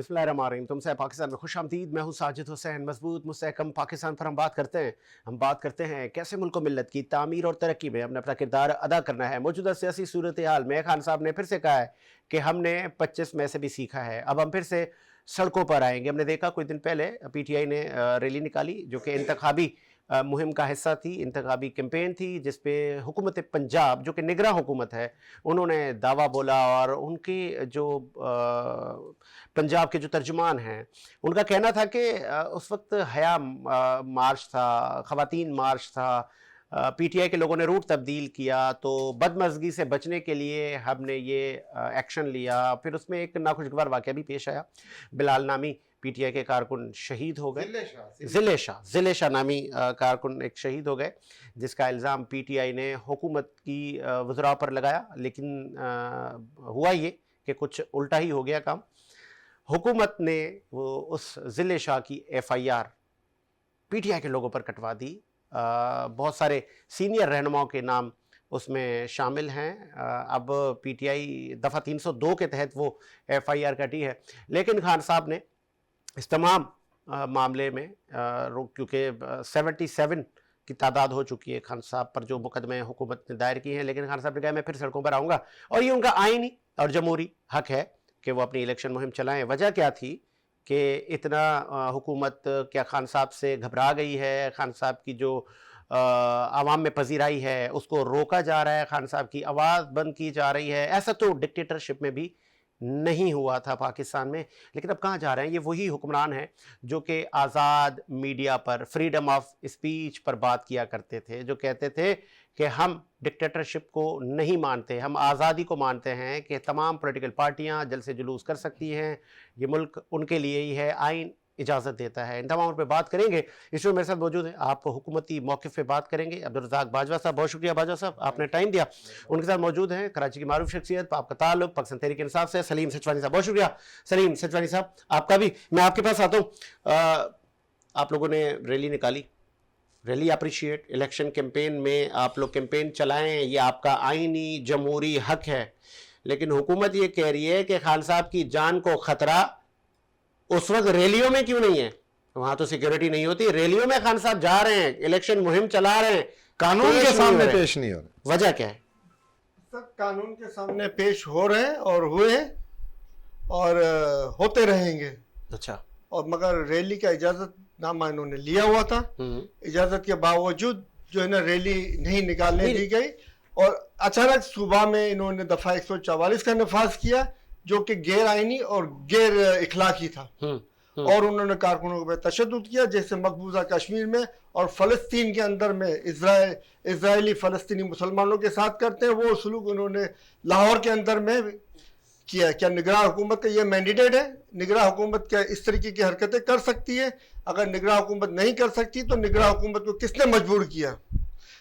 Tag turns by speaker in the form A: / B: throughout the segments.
A: बिस्मिल्लाहिर्रहमानिर्रहीम। तुमसे पाकिस्तान में खुशामदीद। मैं हूँ साजिद हुसैन। मजबूत मुस्तहकम पाकिस्तान पर हम बात करते हैं कैसे मुल्क व मिल्लत की तामीर और तरक्की में हमने अपना किरदार अदा करना है। मौजूदा सियासी सूरत हाल में खान साहब ने फिर से कहा है कि हमने 25 मई से भी सीखा है, अब हम फिर से सड़कों पर आएंगे। हमने देखा कुछ दिन पहले PTI ने रैली निकाली जो कि इंतखाबी मुहिम का हिस्सा थी, इंतखाबी कैंपेन थी, जिसपे हुकूमत पंजाब जो कि निगरां हुकूमत है उन्होंने दावा बोला और उनकी जो पंजाब के जो तर्जुमान हैं उनका कहना था कि उस वक्त हया मार्च था, ख़वातीन मार्च था। PTI के लोगों ने रूट तब्दील किया तो बदमज़गी से बचने के लिए हमने ये एक्शन लिया। फिर उसमें एक नाखुशगवार वाक़या भी पेश आया। बिलाल नामी PTI के कारकुन शहीद हो गए। ज़िले शाह नामी कारकुन एक शहीद हो गए, जिसका इल्ज़ाम PTI ने हुकूमत की वज़रा पर लगाया। लेकिन हुआ ये कि कुछ उल्टा ही हो गया काम। हुकूमत ने वो उस ज़िले शाह की FIR PTI के लोगों पर कटवा दी। बहुत सारे सीनियर रहनुमाओं के नाम उसमें शामिल हैं। अब PTI दफ़ा 302 के तहत वो FIR कटी है। लेकिन खान साहब ने इस तमाम मामले में क्योंकि 77 की तादाद हो चुकी है खान साहब पर जो मुकदमे हुकूमत ने दायर किए हैं, लेकिन खान साहब ने कहा मैं फिर सड़कों पर आऊँगा और ये उनका आईनी और जमहूरी हक है कि वो अपनी इलेक्शन मुहिम चलाएं। वजह क्या थी कि इतना हुकूमत क्या खान साहब से घबरा गई है? खान साहब की जो आवाम में पजीराई है उसको रोका जा रहा है, खान साहब की आवाज़ बंद की जा रही है? ऐसा तो डिक्टेटरशिप में भी नहीं हुआ था पाकिस्तान में। लेकिन अब कहाँ जा रहे हैं? ये वही हुक्मरान हैं जो कि आज़ाद मीडिया पर, फ्रीडम ऑफ स्पीच पर बात किया करते थे, जो कहते थे कि हम डिक्टेटरशिप को नहीं मानते, हम आज़ादी को मानते हैं कि तमाम पॉलिटिकल पार्टियां जल से जुलूस कर सकती हैं, ये मुल्क उनके लिए ही है, आइन इजाज़त देता है। इन तमाम पर बात करेंगे। इस शो मेरे साथ मौजूद है, आप हुकूमती मौक़िफ़ पे बात करेंगे, अब्दुल रज़ाक बाजवा साहब। बहुत शुक्रिया बाजवा साहब, आपने टाइम दिया। उनके साथ मौजूद हैं कराची की मारूफ शख्सियत, आपका ताल्लुक पाकिस्तान तहरीक इंसाफ से, सलीम सचवानी साहब। बहुत शुक्रिया सलीम सचवानी साहब, आपका भी। मैं आपके पास आता हूँ। आप लोगों ने रैली निकाली, रैली अप्रिशिएट। इलेक्शन कैंपेन में आप लोग कैंपेन चलाएं, ये आपका आईनी जमहूरी हक है। लेकिन हुकूमत ये कह रही है कि खान साहब की जान को खतरा उस वक्त रैलियों में क्यों नहीं है? वहां तो सिक्योरिटी नहीं होती, रैलियों में खान साहब जा रहे हैं, इलेक्शन मुहिम चला रहे हैं, कानून के सामने पेश नहीं हो रहे। वजह क्या है?
B: सब कानून के सामने पेश हो रहे हैं और हुए और होते रहेंगे।
A: अच्छा।
B: और मगर रैली का इजाजतनामा इन्होंने लिया हुआ था, इजाजत के बावजूद जो है ना रैली नहीं निकालने दी गई और अचानक सुबह में इन्होंने दफा 144 का नफाज किया जो कि गैर आईनी और गैर इखलाकी था। और उन्होंने कारकुनों पर तशद्दुद किया, जैसे मकबूजा कश्मीर में और फ़लस्तीन के अंदर में इजरायली फ़लस्तीनी मुसलमानों के साथ करते हैं, वो सलूक उन्होंने लाहौर के अंदर में किया। क्या निगरान हुकूमत का ये मैंडेटेड है? निगरान हुकूमत क्या इस तरीके की हरकतें कर सकती है? अगर निगरान हुकूमत नहीं कर सकती तो निगरान हुकूमत को किसने मजबूर किया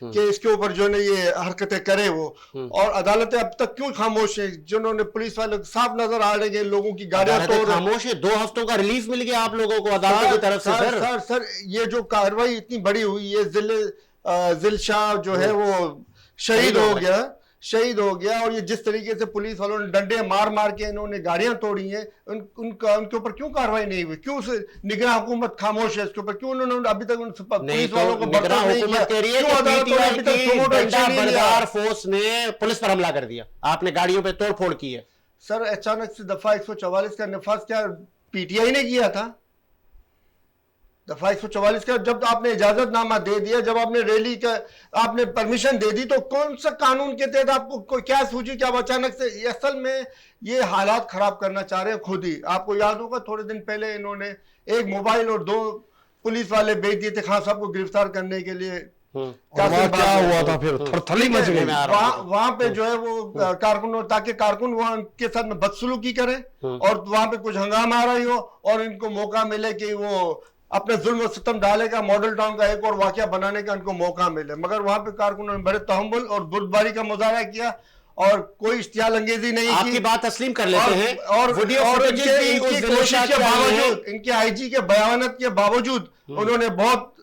B: कि इसके ऊपर जो है ये हरकतें करे वो? और अदालतें अब तक क्यों खामोश है? जिन्होंने पुलिस वाले साफ नजर आ रहे हैं लोगों की गाड़ियां तोड़
A: खामोश है। 2 हफ्तों का रिलीफ मिल गया आप लोगों को अदालत की तरफ से।
B: सर ये जो कार्रवाई इतनी बड़ी हुई है, ज़िल शाह जो है वो शहीद हो गया और ये जिस तरीके से पुलिस वालों ने डंडे मार मार के इन्होंने गाड़ियां तोड़ी हैं, उनके ऊपर क्यों कार्रवाई नहीं हुई? क्यों निगरान हुकूमत खामोश है इसके ऊपर? क्यों उन्होंने अभी तक पुलिस वालों को
A: निगरान हुकूमत कह रही है कि डंडा फोर्स ने पुलिस पर हमला कर दिया, आपने गाड़ियों पे तोड़ फोड़ की है?
B: सर अचानक से दफा 144 का नफाज क्या PTI ने किया था? दफा 144 का जब आपने इजाजतनामा दे दिया, जब आपने रैली का आपने परमिशन दे दी, तो कौन सा कानून के तहत आपको क्या सूझी कि आप अचानक से? असल में ये हालात खराब करना चाह रहे हैं खुद ही। आपको याद होगा थोड़े दिन पहले इन्होंने 1 मोबाइल और 2 पुलिस वाले भेज दिए थे खान साहब को गिरफ्तार करने के लिए।
C: क्या हुआ था फिर? थरथली मच गई
B: वहां पे जो है वो कारकुन, ताकि कारकुन वहां उनके साथ में बदसलूकी करे और वहां पे कुछ हंगामा आ रही हो और इनको मौका मिले कि वो अपने जुल्म और सितम डालेगा, मॉडल टाउन का एक और वाकया बनाने का उनको मौका मिले। मगर वहां पे कारकुनों ने बड़े तहम्मुल और बुर्दबारी का मुजाहरा किया और कोई इश्तियाल अंगेजी नहीं की।
A: आपकी बात तस्लीम कर लेते हैं
B: और इनके IG के बयानत के बावजूद उन्होंने बहुत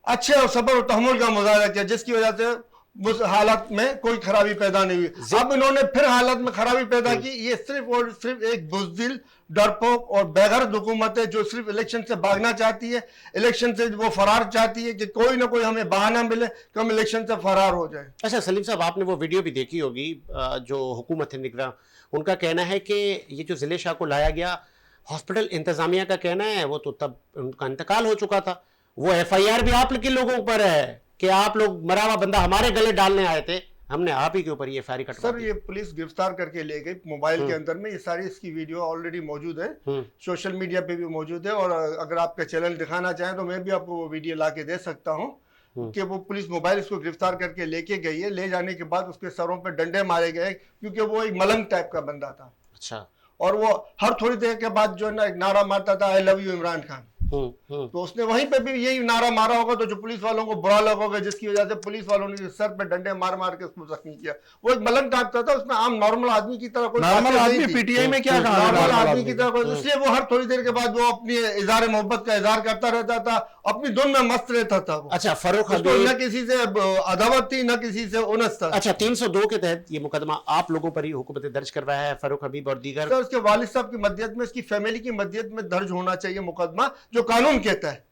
B: अच्छे और सब्र और तहम्मुल का मुजाहरा किया, जिसकी वजह से उस हालत में कोई खराबी पैदा नहीं हुई। अब इन्होंने फिर हालत में खराबी पैदा की। ये सिर्फ और सिर्फ एक बुज़दिल, डरपोक और बेगर्द हुकूमत है जो सिर्फ इलेक्शन से भागना चाहती है। इलेक्शन से वो फरार चाहती है कि कोई ना कोई हमें बहाना मिले कि हम इलेक्शन से फरार हो जाए।
A: अच्छा सलीम साहब, आपने वो वीडियो भी देखी होगी, जो हुकूमत निगरान, उनका कहना है कि ये जो ज़िले शाह को लाया गया, हॉस्पिटल इंतजामिया का कहना है वो तो तब उनका इंतकाल हो चुका था। वो FIR भी आप के लोगों पर है कि आप लोग मरा हुआ बंदा हमारे गले डालने आए थे, हमने आप ही के ऊपर ये FIR कटवा
B: सर, ये पुलिस गिरफ्तार करके ले गई मोबाइल के अंदर में। ये सारी इसकी वीडियो ऑलरेडी मौजूद है, सोशल मीडिया पे भी मौजूद है। और अगर आपका चैनल दिखाना चाहें तो मैं भी आपको वो वीडियो ला के दे सकता हूँ कि वो पुलिस मोबाइल इसको गिरफ्तार करके लेके गई है। ले जाने के बाद उसके सरों पर डंडे मारे गए क्योंकि वो एक मलंग टाइप का बंदा था।
A: अच्छा।
B: और वो हर थोड़ी देर के बाद जो है ना एक नारा मारता था, I love you Imran Khan. तो उसने वहीं पे भी यही नारा मारा होगा, तो जो पुलिस वालों को बुरा लगा होगा, जिसकी वजह से पुलिस वालों ने सर पे डंडे मार मार के उसको जख्मी किया। वो एक मलंग टाइप का था, उसमें आम नॉर्मल आदमी की तरह कोई
C: नॉर्मल आदमी पीटीआई में क्या कहा,
B: नॉर्मल आदमी की तरह कोई, इसलिए वो हर थोड़ी देर के बाद वो अपनी इज़हार मोहब्बत का इज़हार करता रहता था, अपनी धुन में मस्त रहता था।
A: अच्छा, फरूख
B: न किसी से अदावत थी, न किसी से उनस था।
A: अच्छा, 302 के तहत ये मुकदमा आप लोगों पर ही हुकूमत ने दर्ज करवाया है, फरूख हबीब और दीगर।
B: सर, उसके वालिद साहब की मदद में, इसकी फैमिली की मदद में दर्ज होना चाहिए मुकदमा, जो कानून कहता है।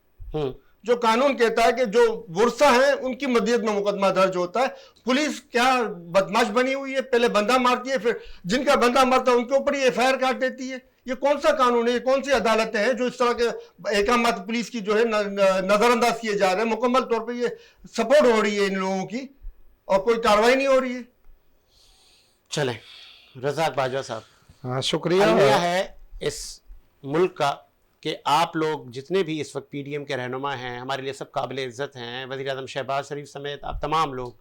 B: जो कानून कहता है कि जो वर्सा है उनकी मदद में मुकदमा दर्ज होता है। पुलिस क्या बदमाश बनी हुई है, पहले बंदा मारती है, फिर जिनका बंदा मरता है उनके ऊपर ही FIR काट देती है। ये कौन सा कानून है, ये कौन सी अदालतें हैं जो इस तरह के एकामात पुलिस की जो है नजरअंदाज किए जा रहे हैं। मुकम्मल तौर पर ये सपोर्ट हो रही है इन लोगों की और कोई कार्रवाई नहीं हो रही है।
A: चलें, रज़ाक बाजवा साहब,
C: हाँ, शुक्रिया
A: है इस मुल्क का कि आप लोग जितने भी इस वक्त PDM के रहनुमा हैं, हमारे लिए सब काबिल इज़्ज़त हैं, वज़ीर आज़म शहबाज शरीफ समेत आप तमाम लोग,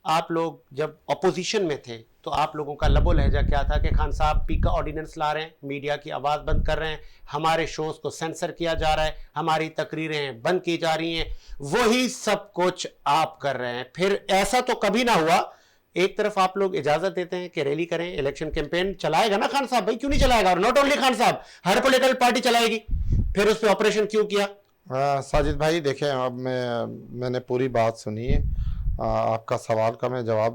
A: आप लोग जब अपोजिशन में थे तो आप लोगों का लबो लहजा क्या था कि खान साहब पीका ऑर्डिनेंस ला रहे हैं, मीडिया की आवाज़ बंद कर रहे हैं, हमारे शोज़ को सेंसर किया जा रहा है, हमारी तकरीरें बंद की जा रही हैं। वही सब कुछ आप कर रहे हैं। फिर ऐसा तो कभी ना हुआ, एक तरफ आप लोग इजाजत देते हैं कि रैली करें, इलेक्शन कैंपेन चलाएगा ना खान साहब, भाई क्यों नहीं चलाएगा, और नॉट ओनली खान साहब, हर पॉलिटिकल पार्टी चलाएगी, फिर उस पर ऑपरेशन क्यों किया?
C: साजिद भाई देखें, अब मैंने पूरी बात सुनी है, आपका सवाल का मैं जवाब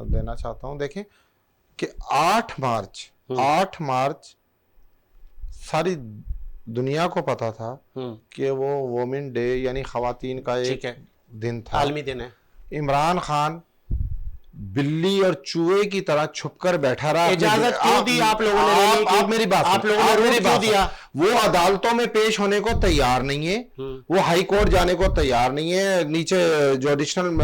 C: देना चाहता हूं। देखें कि 8 मार्च सारी दुनिया को पता था कि वो वोमेन डे यानी खवातीन का एक दिन था,
A: आलमी दिन है।
C: इमरान खान बिल्ली और चूहे की तरह छुपकर बैठा रहा।
A: इजाजत क्यों दी आप लोगों ने?
C: आप मेरी बात,
A: आप लोगों ने मेरी बात दिया।
C: वो अदालतों में पेश होने को तैयार नहीं है, वो हाई कोर्ट जाने को तैयार नहीं है, नीचे जुडिशनल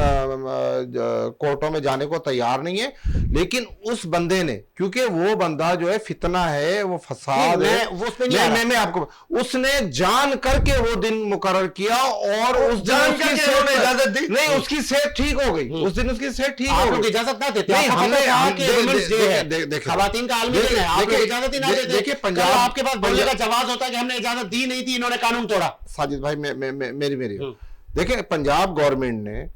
C: कोर्टों में जाने को तैयार नहीं है। लेकिन उस बंदे ने, क्योंकि वो बंदा जो है फितना है, वो फसाद है, मैं आपको, उसने जान करके वो दिन मुकर्रर किया और उस दिन इजाजत दी नहीं, उसकी सेहत ठीक हो गई, उस दिन उसकी सेहत ठीक हो गई।
A: इजाजत ना देते, खवातीन का आलमी दिन है, आप इजाजत ही ना देते।
C: देखिए पंजाब,
A: आपके पास बोलने का जवाब होता है कि हमने इजाजत दी नहीं थी, इन्होंने कानून तोड़ा।
C: साजिद भाई मेरी देखिए, पंजाब गवर्नमेंट ने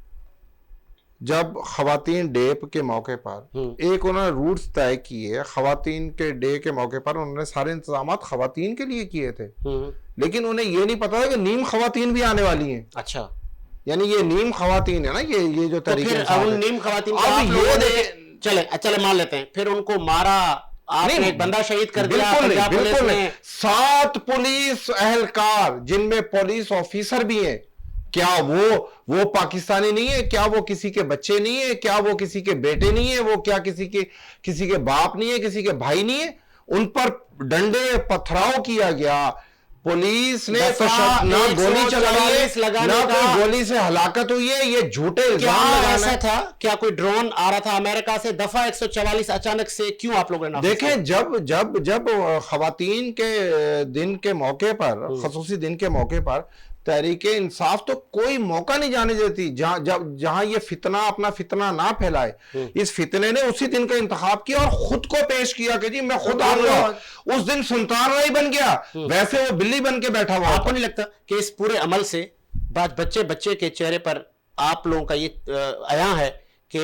C: जब खवातीन डे के मौके पर एक उन्होंने रूट्स तय किए, खवातीन के डे के मौके पर उन्होंने सारे इंतजाम खवातीन के लिए किए थे, लेकिन उन्हें ये नहीं पता था कि नीम खवातीन भी आने वाली हैं। अच्छा, यानी ये नीम खवातीन है ना, ये जो तरीके
A: नीम खवातीन चले मान लेते हैं, फिर उनको मारा, आपने एक बंदा शहीद कर दिया।
C: बिल्कुल नहीं। 7 पुलिस एहलकार जिनमें पुलिस ऑफिसर भी हैं, क्या वो पाकिस्तानी नहीं है? क्या वो किसी के बच्चे नहीं है? क्या वो किसी के बेटे नहीं है? वो क्या किसी के बाप नहीं है, किसी के भाई नहीं है? उन पर डंडे पथराव किया गया, पुलिस ने ना गोली चलाई है, ना कोई गोली से हलाकत हुई है। ये झूठे इल्जाम लगाना
A: था। क्या कोई ड्रोन आ रहा था अमेरिका से? दफा 144 अचानक से क्यों आप लोगों ने?
C: देखें, जब खवातीन के दिन के मौके पर, खसूसी दिन के मौके पर तहरीके इंसाफ तो कोई मौका नहीं जाने देती जहां ये फितना अपना फितना ना फैलाए। इस फितने ने उसी दिन का इंतखाब किया और खुद को पेश किया कि जी मैं खुद आऊंगा। उस दिन सुल्तान नहीं बन गया, वैसे वो बिल्ली बन के बैठा हुआ।
A: आपको नहीं लगता कि इस पूरे अमल से बाद बच्चे के चेहरे पर आप लोगों का ये आया है कि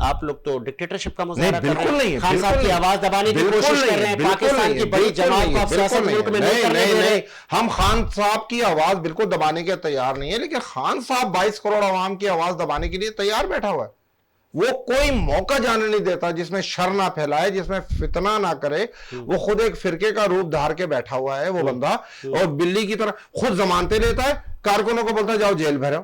A: आप लोग तो डिक्टेटरशिप का मुजाहरा कर रहे हैं, खान साहब की आवाज दबाने की कोशिश कर रहे हैं, पाकिस्तान की बड़ी जमात को आप सियासत मुल्क में नहीं करने दे रहे।
C: हम खान साहब की आवाज बिल्कुल दबाने के तैयार नहीं है, लेकिन खान साहब 22 करोड़ आवाम की आवाज दबाने के लिए तैयार बैठा हुआ है। वो कोई मौका जाने नहीं देता जिसमें शर ना फैलाए, जिसमें फितना ना करे। वो खुद एक फिरके का रूप धार के बैठा हुआ है वो बंदा, और बिल्ली की तरह खुद जमानते लेता है, कारकुनों को बोलता है जाओ जेल भरो।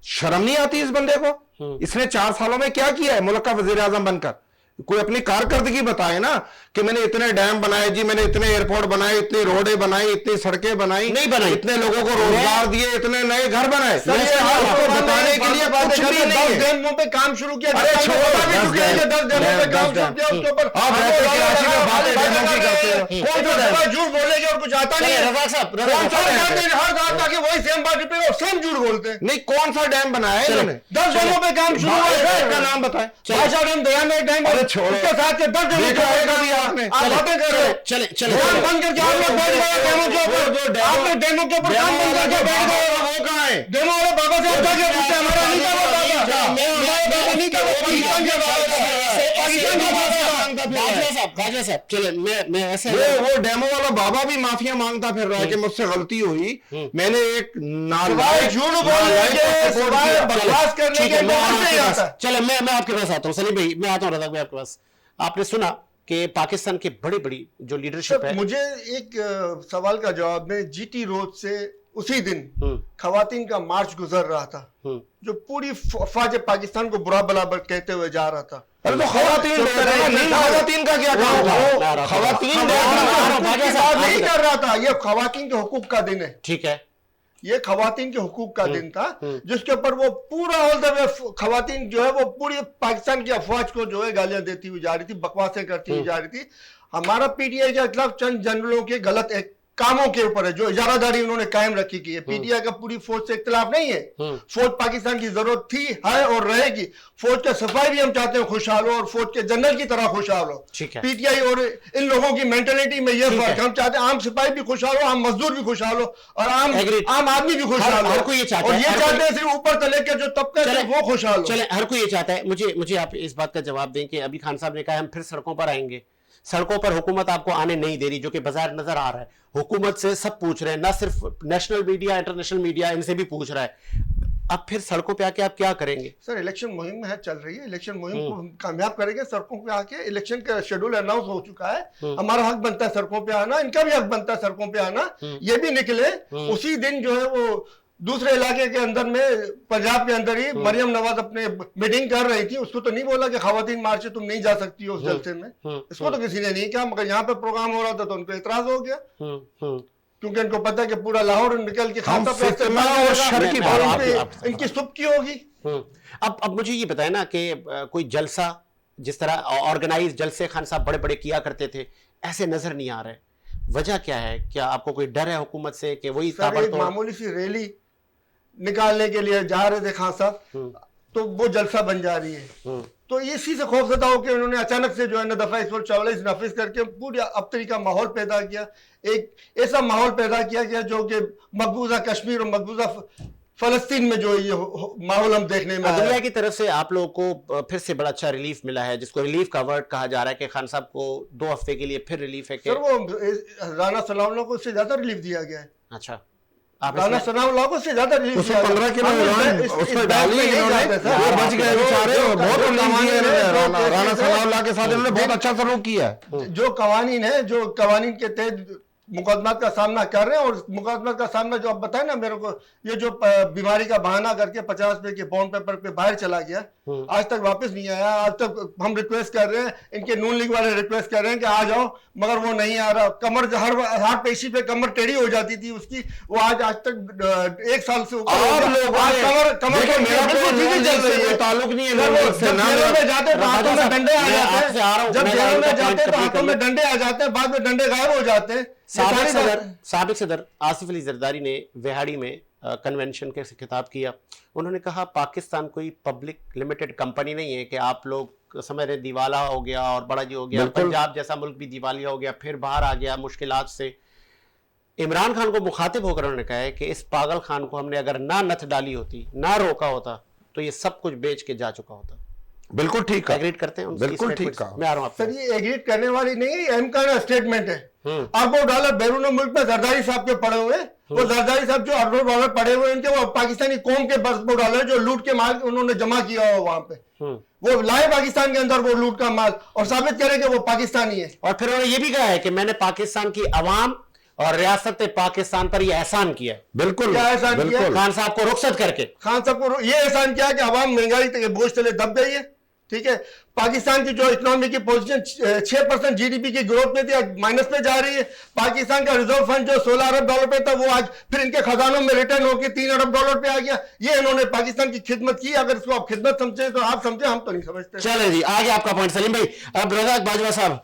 C: शर्म नहीं आती इस बंदे को? इसने 4 सालों में क्या किया है मुल्क का वजीर आजम बनकर? कोई अपनी कारकर्दगी बताए ना कि मैंने इतने डैम बनाए जी, मैंने इतने एयरपोर्ट बनाए, इतनी रोडें बनाई, इतनी सड़कें बनाई,
A: नहीं बनाई,
C: इतने लोगों को रोजगार दिए, इतने नए घर बनाए। आपको बताने के लिए कुछ भी नहीं है।
B: 10 डेमों पे काम शुरू किया,
C: अरे छोड़ो,
B: 10 डेमों पे काम शुरू किया, उसके ऊपर
C: आप रहते कराची में बातें डेमो की करते हो।
B: कौन सा दफा झूठ बोलेंगे और कुछ आता नहीं है?
A: रज़ाक साहब,
B: कौन सा हर बात ताकि वही सेम बात पे और सेम झूठ बोलते हैं।
C: नहीं, कौन सा डैम बनाया है इन्होंने?
B: 10 डेमों पे काम शुरू हुआ है।
C: का नाम बताएं।
B: भाषा डैम, दया में डैम,
C: अरे छोड़ो,
B: उसके साथ 10 डेमों
C: देखा है कभी आपने?
B: आप बातें कर रहे हो।
A: चले
B: काम बंद करके आप लोग बैठ गए डेमो के ऊपर, आपने डेमो के ऊपर काम बंद करके बैठ गए।
C: वो कहाँ है?
B: डेमो वाले बाबा साहब जाके पूछते, हमारा नहीं था वो बाबा, हमारा बाबा नहीं था वो, पाकिस्तान के बाबा था, पाकिस्तान के बाबा था।
A: बाजवा साहब, चले मैं ऐसे
C: वो डेमो वाला बाबा भी माफिया मांगता फिर रहा है कि मुझसे गलती हुई, मैंने एक नालायक
B: झूठ बोलने के, सिवाय बकवास करने के बहुत नहीं आता।
A: चले मैं आपके पास आता हूँ सलीम भाई, मैं आता हूँ रज़ाक भाई आपके पास। आपने सुना कि पाकिस्तान की बड़ी बड़ी जो लीडरशिप है,
B: मुझे एक सवाल का जवाब में जीटी रोड से उसी दिन खवातीन का मार्च गुजर रहा था जो पूरी फौज पाकिस्तान को बुरा भला कहते हुए जा रहा था।
C: अरे तो खवातीन का क्या काम था? खवातीन
B: नहीं कर रहा था, ये खवातीन के हुकूक का दिन है।
A: ठीक है,
B: ये खवातीन के हुकूक का दिन था जिसके ऊपर वो पूरा ऑल द वे खवातीन जो है वो पूरी पाकिस्तान की अफवाज को जो है गालियां देती हुई जा रही थी, बकवासें करती हुई जा रही थी। हमारा पीटीआई के खिलाफ चंद जनरलों के गलत एक कामों के ऊपर है जो इजारादारी उन्होंने कायम रखी की है। पीटीआई का पूरी फौज से इख्तिलाफ नहीं है, फौज पाकिस्तान की जरूरत थी, है और रहेगी। फौज का सफाई भी हम चाहते हैं खुशहाल हो और फौज के जनरल की तरह खुशहाल हो। पीटीआई और इन लोगों की मेंटेलिटी में ये फर्क, हम चाहते हैं आम सिपाही भी खुशहाल हो, आम मजदूर भी खुशहाल हो और आम आदमी भी खुशहाल हो। और ये चाहते हैं सिर्फ ऊपर तले के जो तबका है वो खुशहाल हो।
A: चले, हर कोई ये चाहता है। मुझे आप इस बात का जवाब दें कि अभी खान साहब ने कहा हम फिर सड़कों पर आएंगे। सड़कों पर हुकूमत आपको आने नहीं दे रही, जो कि बाजार नजर आ रहा है। हुकूमत से सब पूछ रहे हैं, ना सिर्फ नेशनल मीडिया, इंटरनेशनल मीडिया, इनसे भी पूछ रहा है। अब फिर सड़कों पे आके आप क्या करेंगे?
B: सर इलेक्शन मुहिम है, चल रही है, इलेक्शन मुहिम को हम कामयाब करेंगे। सड़कों पे आके इलेक्शन का शेड्यूल अनाउंस हो चुका है, हमारा हक बनता है सड़कों पे आना, इनका भी हक बनता है सड़कों पे आना। ये भी निकले उसी दिन जो है वो दूसरे इलाके के अंदर में पंजाब के अंदर ही मरियम नवाज अपने मीटिंग कर रही थी, उसको तो नहीं बोला कि खवातीन मार्च से तुम नहीं जा सकती हो उस जलसे में, इसको तो किसी ने नहीं कहा। मगर यहाँ पे प्रोग्राम हो रहा था तो उनको इतराज हो गया क्योंकि इनको पता है कि पूरा लाहौर निकल के इनकी सुबकी होगी।
A: अब मुझे ये बताए ना कि कोई जलसा जिस तरह ऑर्गेनाइज जलसे खान साहब बड़े बड़े किया करते थे, ऐसे नजर नहीं आ रहे। वजह क्या है? क्या आपको कोई डर है हुकूमत से कि वही
B: मामूली सी रैली निकालने के लिए जा रहे थे खान साहब तो वो जलसा बन जा रही है? तो इसी से खौफजदा होकर उन्होंने अचानक से जो है ना दफा 144 नाफिज करके पूरी अबतरी का माहौल पैदा किया, एक ऐसा माहौल पैदा किया गया जो कि मकबूजा कश्मीर और मकबूजा फलस्तीन में जो ये माहौल हम देखने में
A: दुनिया की तरफ से आप लोगों को फिर से बड़ा अच्छा रिलीफ मिला है, जिसको रिलीफ का वर्ड कहा जा रहा है कि खान साहब को 2 हफ्ते के लिए फिर रिलीफ है।
B: सर वो राना सलाउल्लाह को उससे ज्यादा रिलीफ दिया गया है।
A: अच्छा,
B: राना सलाउल्लाह को उससे ज्यादा रिलीफ दिया
C: 15 किलो उसमें डाली इन्होंने, वो बच गए बेचारे, बहुत राना सलाउल्लाह के साथ इन्होंने बहुत अच्छा सलूक किया है।
B: जो कवानीन है, जो कवानीन के तहत मुकदमात का सामना कर रहे हैं और मुकदमात का सामना जो आप बताए ना मेरे को, ये जो बीमारी का बहाना करके 50 रुपए के बॉन्ड पेपर पे बाहर चला गया, आज तक वापस नहीं आया। आज तक हम रिक्वेस्ट कर रहे हैं, इनके नून लीग वाले रिक्वेस्ट कर रहे हैं कि आ जाओ, मगर वो नहीं आ रहा। कमर हर पेशी पे कमर टेढ़ी हो जाती थी उसकी, वो आज तक 1 साल से ऊपर
C: ताल्लुक नहीं है।
B: जब जेलों में जाते तो हाथों में डंडे आ जाते हैं, जब जेलों में जाते तो हाथों में डंडे आ जाते हैं, बाद में डंडे गायब हो जाते हैं।
A: साबिक सदर आसिफ अली जरदारी ने विहाड़ी में कन्वेंशन के खिताब किया। उन्होंने कहा पाकिस्तान कोई पब्लिक लिमिटेड कंपनी नहीं है कि आप लोग समझ रहे दिवाला हो गया और बड़ा जी हो गया, पंजाब जैसा मुल्क भी दिवालिया हो गया, फिर बाहर आ गया मुश्किलात से। इमरान खान को मुखातिब होकर उन्होंने कहा है कि इस पागल खान को हमने अगर ना नथ डाली होती, ना रोका होता, तो ये सब कुछ बेच के जा चुका होता।
C: बिल्कुल ठीक है,
A: एग्रीड करते हैं?
C: बिल्कुल ठीक है।
A: मैं आ रहा हूं
B: सर, ये एग्रीड करने वाली नहीं है, अहम स्टेटमेंट है। अरबों डॉलर बैरून मुल्क में जरदारी साहब के पड़े हुए, वो जरदारी साहब जो अरबों डॉलर पड़े हुए इनके, वो पाकिस्तानी कौम के अरबों डॉलर जो लूट के माल उन्होंने जमा किया हुआ वहां पे। वो लाए पाकिस्तान के अंदर वो लूट का माल और साबित करें कि वो पाकिस्तानी है।
A: और फिर उन्होंने ये भी कहा है कि मैंने पाकिस्तान की अवाम और रियासत पाकिस्तान पर यह एहसान किया।
C: बिल्कुल
B: क्या एहसान किया?
A: खान साहब को रुखसत करके
B: खान साहब को ये एहसान किया कि अवाम महंगाई के बोझ तले दब गई है। ठीक है, पाकिस्तान की जो इकोनॉमी की पोजीशन 6% जीडीपी की ग्रोथ में थी, आज माइनस पे जा रही है। पाकिस्तान का रिजर्व फंड जो $16 अरब पे था, वो आज फिर इनके खजानों में रिटर्न होकर $3 अरब पे आ गया। ये इन्होंने पाकिस्तान की खिदमत की। अगर इसको आप खिदमत समझे तो आप समझे, हम तो नहीं समझते।
A: चले जी, आगे आपका पॉइंट सलीम भाई। अब रज़ाक बाजवा साहब,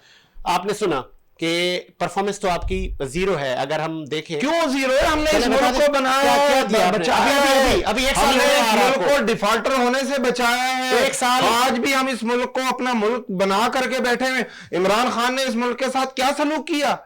A: आपने सुना कि परफॉर्मेंस तो आपकी जीरो है। अगर हम देखें
C: क्यों जीरो है? हमने इस मुल्क को बनाया
A: क्या दिया आपने?
C: बचाया है।
A: अभी एक साल
C: हमने
A: हो
C: इस
A: गया
C: मुल्क
A: आपको।
C: को डिफॉल्टर होने से बचाया है।
A: एक साल।
C: आज भी हम इस मुल्क को अपना मुल्क बना करके बैठे हैं। इमरान खान ने इस मुल्क के साथ क्या सलूक किया,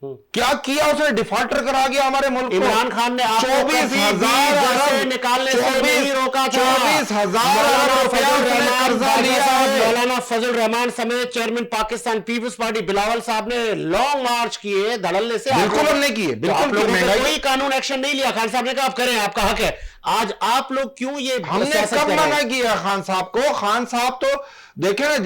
C: क्या किया? उसने डिफॉल्टर करा दिया हमारे मुल्क को।
A: इमरान खान ने आपको
C: 24,000
A: अरब निकालने से नहीं रोका था।
C: 24,000 अरब रुपया उसने कर्जा लिया है।
A: मौलाना फजल रहमान समेत chairman Pakistan Peoples Party Bilawal साहब ने लॉन्ग मार्च किए धड़ल्ले से।
C: बिल्कुल हमने किए,
A: तो
C: बिल्कुल
A: आप लोगों ने
C: महंगाई-
A: कोई कानून एक्शन नहीं लिया। खान साहब ने कहा आप करें, आपका हक है। आज आप लोग क्यों ये
C: हमने
A: सियासत
C: कब
A: कर रहे हैं?
C: मना किया खान साहब को? खान साहब तो देखे ना,